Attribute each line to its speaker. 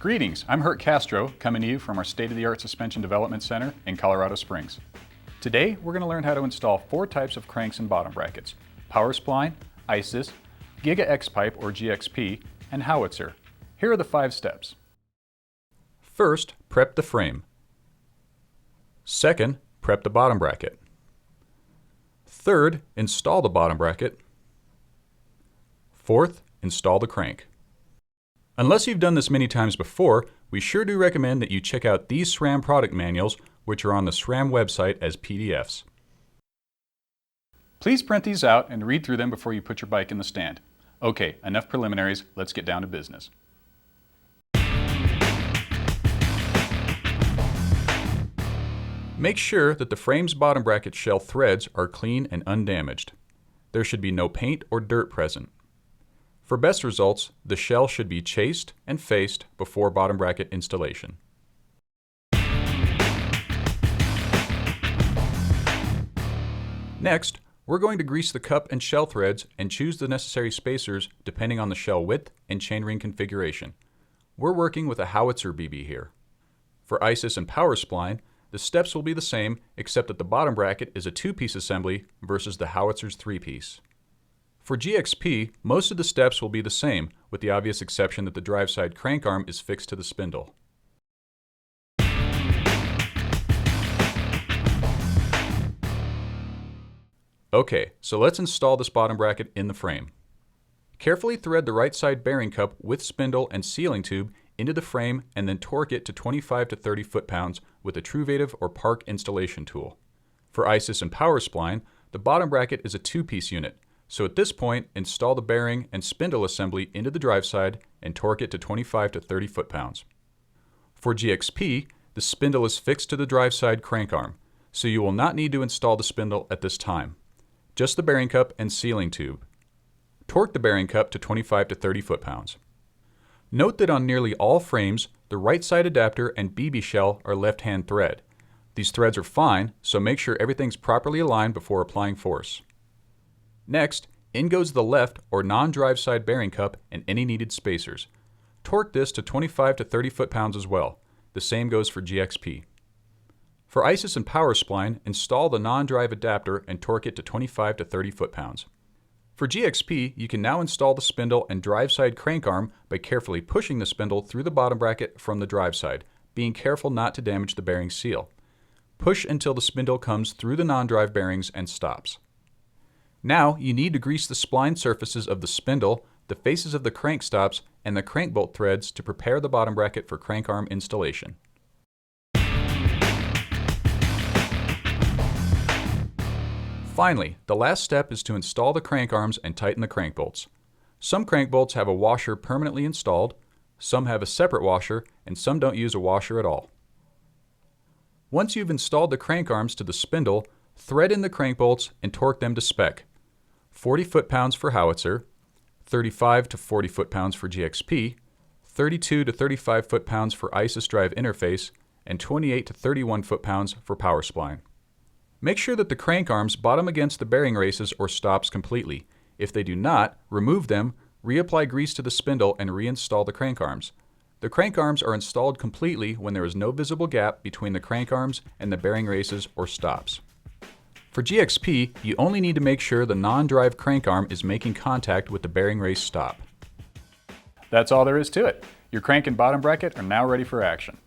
Speaker 1: Greetings, I'm Hurt Castro, coming to you from our state-of-the-art Suspension Development Center in Colorado Springs. Today, we're going to learn how to install 4 types of cranks and bottom brackets: power spline, ISIS, Giga X-Pipe or GXP, and howitzer. Here are the 5 steps. First, prep the frame. Second, prep the bottom bracket. Third, install the bottom bracket. Fourth, install the crank. Unless you've done this many times before, we sure do recommend that you check out these SRAM product manuals, which are on the SRAM website as PDFs. Please print these out and read through them before you put your bike in the stand. Okay, enough preliminaries, let's get down to business. Make sure that the frame's bottom bracket shell threads are clean and undamaged. There should be no paint or dirt present. For best results, the shell should be chased and faced before bottom bracket installation. Next, we're going to grease the cup and shell threads and choose the necessary spacers depending on the shell width and chainring configuration. We're working with a howitzer BB here. For ISIS and power spline, the steps will be the same except that the bottom bracket is a 2-piece assembly versus the howitzer's 3-piece. For GXP, most of the steps will be the same, with the obvious exception that the drive side crank arm is fixed to the spindle. Okay, so let's install this bottom bracket in the frame. Carefully thread the right side bearing cup with spindle and sealing tube into the frame and then torque it to 25 to 30 foot-pounds with a Truvative or Park installation tool. For ISIS and power spline, the bottom bracket is a 2-piece unit. So at this point, install the bearing and spindle assembly into the drive side and torque it to 25 to 30 foot-pounds. For GXP, the spindle is fixed to the drive side crank arm, so you will not need to install the spindle at this time. Just the bearing cup and sealing tube. Torque the bearing cup to 25 to 30 foot-pounds. Note that on nearly all frames, the right side adapter and BB shell are left-hand thread. These threads are fine, so make sure everything's properly aligned before applying force. Next, in goes the left or non-drive side bearing cup and any needed spacers. Torque this to 25 to 30 foot-pounds as well. The same goes for GXP. For ISIS and power spline, install the non-drive adapter and torque it to 25 to 30 foot-pounds. For GXP, you can now install the spindle and drive side crank arm by carefully pushing the spindle through the bottom bracket from the drive side, being careful not to damage the bearing seal. Push until the spindle comes through the non-drive bearings and stops. Now, you need to grease the spline surfaces of the spindle, the faces of the crank stops, and the crank bolt threads to prepare the bottom bracket for crank arm installation. Finally, the last step is to install the crank arms and tighten the crank bolts. Some crank bolts have a washer permanently installed, some have a separate washer, and some don't use a washer at all. Once you've installed the crank arms to the spindle, thread in the crank bolts and torque them to spec. 40 foot-pounds for howitzer, 35 to 40 foot-pounds for GXP, 32 to 35 foot-pounds for ISIS drive interface, and 28 to 31 foot-pounds for power spline. Make sure that the crank arms bottom against the bearing races or stops completely. If they do not, remove them, reapply grease to the spindle, and reinstall the crank arms. The crank arms are installed completely when there is no visible gap between the crank arms and the bearing races or stops. For GXP, you only need to make sure the non-drive crank arm is making contact with the bearing race stop. That's all there is to it. Your crank and bottom bracket are now ready for action.